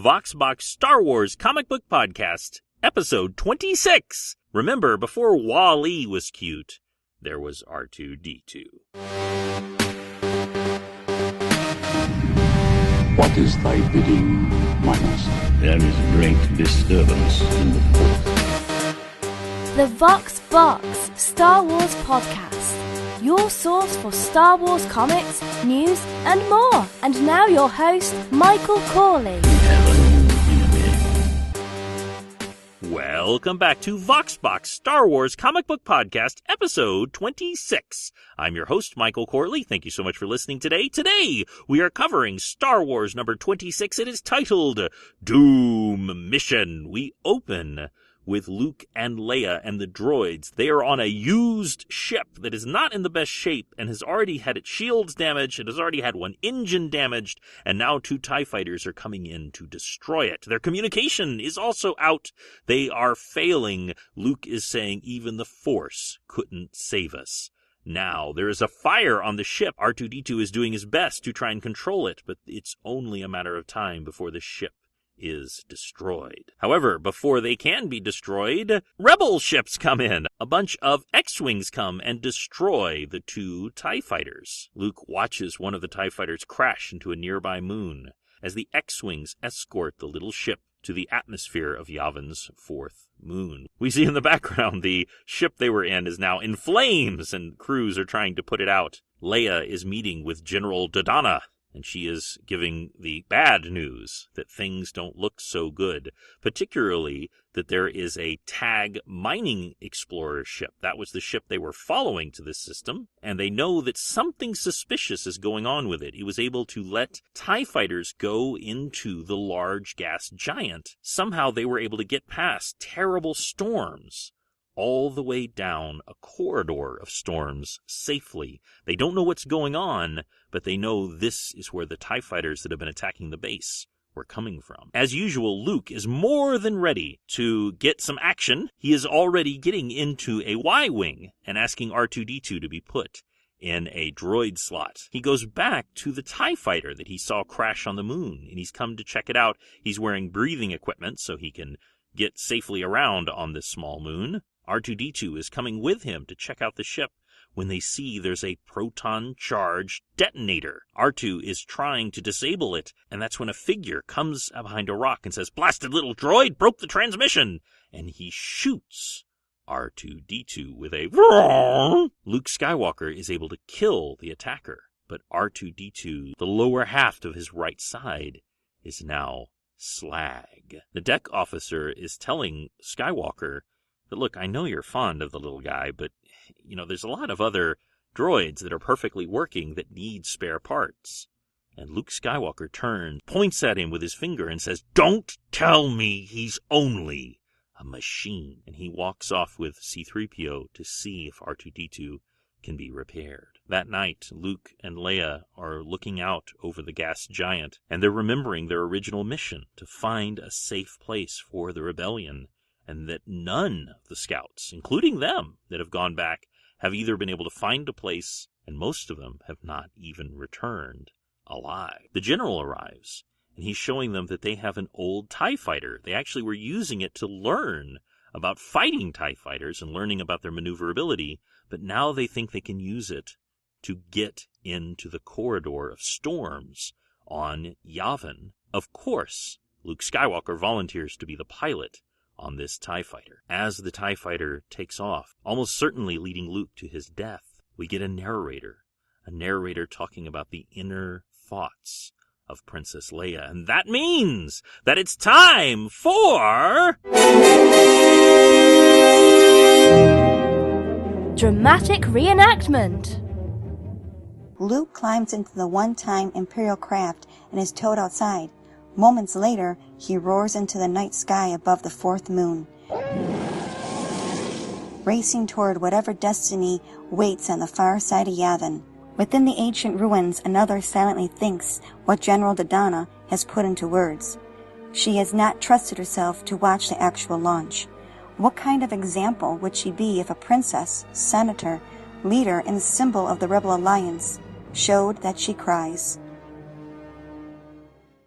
Vox Box Star Wars Comic Book Podcast, Episode 26. Remember, before Wall-E was cute, there was R2-D2. What is thy bidding, my master? There is great disturbance in the Force. The Vox Box Star Wars Podcast. Your source for Star Wars comics, news, and more. And now your host, Michael Corley. Welcome back to Vox Box Star Wars Comic Book Podcast, Episode 26. I'm your host, Michael Corley. Thank you so much for listening today. Today, we are covering Star Wars number 26. It is titled Doom Mission. We open with Luke and Leia and the droids. They are on a used ship that is not in the best shape and has already had its shields damaged. It has already had one engine damaged, and now 2 TIE fighters are coming in to destroy it. Their communication is also out. They are failing. Luke is saying even the Force couldn't save us. Now, there is a fire on the ship. R2-D2 is doing his best to try and control it, but it's only a matter of time before the ship is destroyed. However, before they can be destroyed, rebel ships come in. A bunch of X-Wings come and destroy the 2 TIE fighters. Luke watches one of the TIE fighters crash into a nearby moon as the X-Wings escort the little ship to the atmosphere of Yavin's 4th moon. We see in the background the ship they were in is now in flames and crews are trying to put it out. Leia is meeting with General Dodonna, and she is giving the bad news that things don't look so good, particularly that there is a TAG mining explorer ship. That was the ship they were following to this system, and they know that something suspicious is going on with it. It was able to let TIE fighters go into the large gas giant. Somehow they were able to get past terrible storms all the way down a corridor of storms safely. They don't know what's going on, but they know this is where the TIE fighters that have been attacking the base were coming from. As usual, Luke is more than ready to get some action. He is already getting into a Y-Wing and asking R2-D2 to be put in a droid slot. He goes back to the TIE fighter that he saw crash on the moon, and he's come to check it out. He's wearing breathing equipment so he can get safely around on this small moon. R2-D2 is coming with him to check out the ship when they see there's a proton-charged detonator. R2 is trying to disable it, and that's when a figure comes behind a rock and says, "Blasted little droid, broke the transmission!" And he shoots R2-D2 with a Luke Skywalker is able to kill the attacker, but R2-D2, the lower half of his right side, is now slag. The deck officer is telling Skywalker that, look, I know you're fond of the little guy, but, there's a lot of other droids that are perfectly working that need spare parts. And Luke Skywalker turns, points at him with his finger and says, "Don't tell me he's only a machine." And he walks off with C-3PO to see if R2-D2 can be repaired. That night, Luke and Leia are looking out over the gas giant, and they're remembering their original mission to find a safe place for the rebellion, and that none of the scouts, including them that have gone back, have either been able to find a place, and most of them have not even returned alive. The general arrives, and he's showing them that they have an old TIE fighter. They actually were using it to learn about fighting TIE fighters and learning about their maneuverability, but now they think they can use it to get into the corridor of storms on Yavin. Of course, Luke Skywalker volunteers to be the pilot on this TIE fighter. As the TIE fighter takes off, almost certainly leading Luke to his death, we get a narrator talking about the inner thoughts of Princess Leia. And that means that it's time for Dramatic Reenactment. Luke climbs into the one-time Imperial craft and is towed outside. Moments later, he roars into the night sky above the 4th moon, racing toward whatever destiny waits on the far side of Yavin. Within the ancient ruins, another silently thinks what General Dodonna has put into words. She has not trusted herself to watch the actual launch. What kind of example would she be if a princess, senator, leader, and symbol of the Rebel Alliance showed that she cries?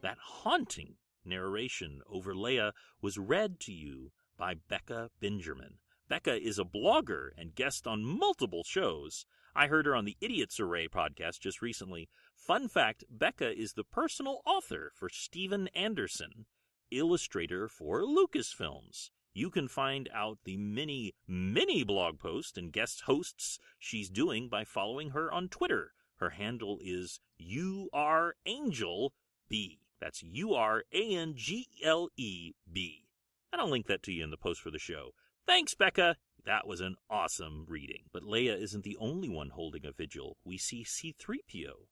that haunting Narration over Leia was read to you by Becca Benjamin. Becca is a blogger and guest on multiple shows. I heard her on the Idiots Array podcast just recently. Fun fact, Becca is the personal author for Steven Anderson, illustrator for Lucasfilms. You can find out the many, many blog posts and guest hosts she's doing by following her on Twitter. Her handle is URAngelB. That's URANGLEB. And I'll link that to you in the post for the show. Thanks, Becca. That was an awesome reading. But Leia isn't the only one holding a vigil. We see C-3PO.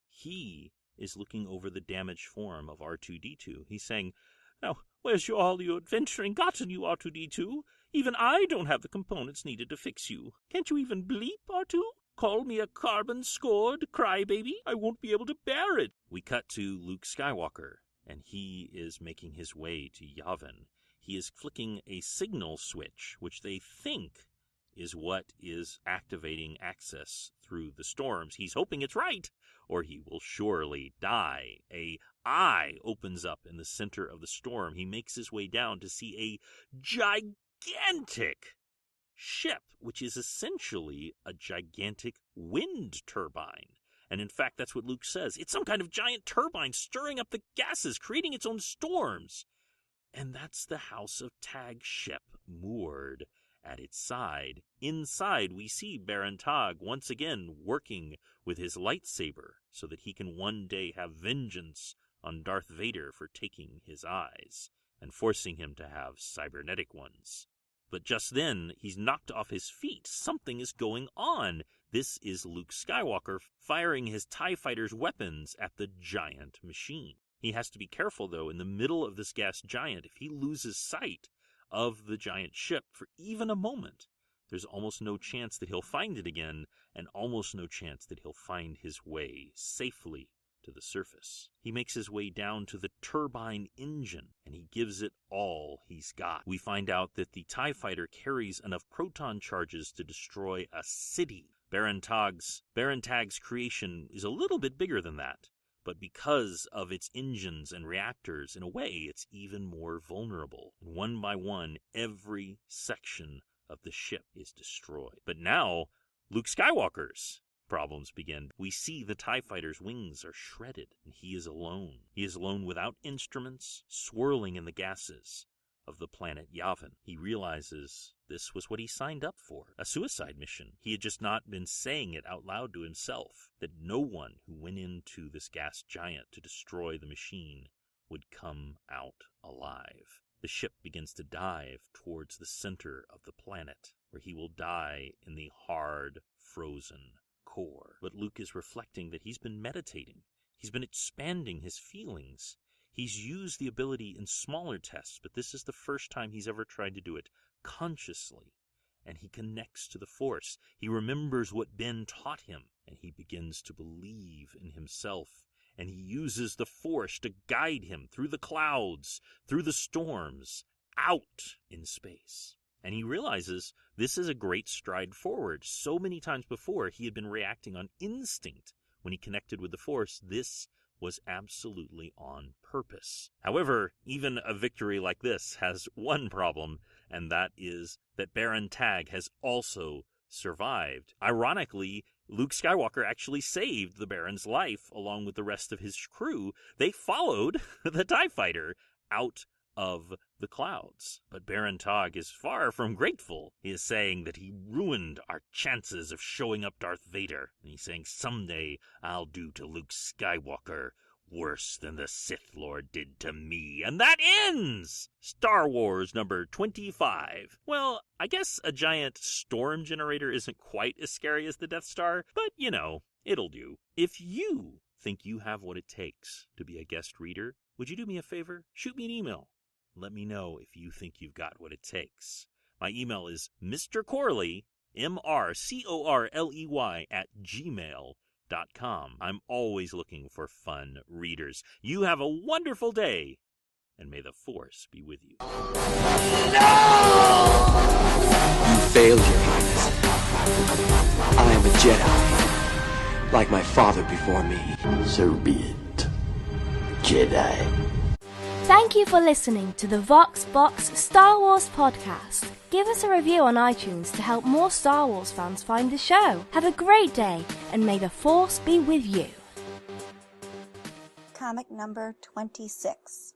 He is looking over the damaged form of R2-D2. He's saying, "Now, where's all your adventuring gotten, you R2-D2? Even I don't have the components needed to fix you. Can't you even bleep, R2? Call me a carbon-scored crybaby? I won't be able to bear it." We cut to Luke Skywalker, and he is making his way to Yavin. He is flicking a signal switch, which they think is what is activating access through the storms. He's hoping it's right, or he will surely die. A eye opens up in the center of the storm. He makes his way down to see a gigantic ship, which is essentially a gigantic wind turbine. And in fact, that's what Luke says. It's some kind of giant turbine stirring up the gases, creating its own storms. And that's the House of Tag ship moored at its side. Inside, we see Baron Tag once again working with his lightsaber so that he can one day have vengeance on Darth Vader for taking his eyes and forcing him to have cybernetic ones. But just then, he's knocked off his feet. Something is going on. This is Luke Skywalker firing his TIE fighter's weapons at the giant machine. He has to be careful, though, in the middle of this gas giant. If he loses sight of the giant ship for even a moment, there's almost no chance that he'll find it again, and almost no chance that he'll find his way safely to the surface. He makes his way down to the turbine engine, and he gives it all he's got. We find out that the TIE fighter carries enough proton charges to destroy a city. Baron Tag's creation is a little bit bigger than that. But because of its engines and reactors, in a way, it's even more vulnerable. And one by one, every section of the ship is destroyed. But now, Luke Skywalker's problems begin. We see the TIE fighter's wings are shredded, and he is alone. He is alone without instruments, swirling in the gases of the planet Yavin. He realizes this was what he signed up for, a suicide mission. He had just not been saying it out loud to himself, that no one who went into this gas giant to destroy the machine would come out alive. The ship begins to dive towards the center of the planet, where he will die in the hard, frozen core. But Luke is reflecting that he's been meditating. He's been expanding his feelings. He's used the ability in smaller tests, but this is the first time he's ever tried to do it consciously. And he connects to the Force. He remembers what Ben taught him, and he begins to believe in himself. And he uses the Force to guide him through the clouds, through the storms, out in space. And he realizes this is a great stride forward. So many times before, he had been reacting on instinct when he connected with the Force. This was absolutely on purpose. However, even a victory like this has one problem, and that is that Baron Tag has also survived. Ironically, Luke Skywalker actually saved the Baron's life along with the rest of his crew. They followed the TIE fighter out of the clouds. But Baron Tag is far from grateful. He is saying that he ruined our chances of showing up Darth Vader. And he's saying, someday I'll do to Luke Skywalker worse than the Sith Lord did to me. And that ends Star Wars number 25. Well, I guess a giant storm generator isn't quite as scary as the Death Star, but you know, it'll do. If you think you have what it takes to be a guest reader, would you do me a favor? Shoot me an email. Let me know if you think you've got what it takes. My email is Mr. Corley, MrCorley @gmail.com. I'm always looking for fun readers. You have a wonderful day, and may the Force be with you. No! You failed, Your Highness. I am a Jedi, like my father before me. So be it, Jedi. Thank Thank you for listening to the Vox Box Star Wars podcast. Give us a review on iTunes to help more Star Wars fans find the show. Have a great day, and may the Force be with you. Comic number 26.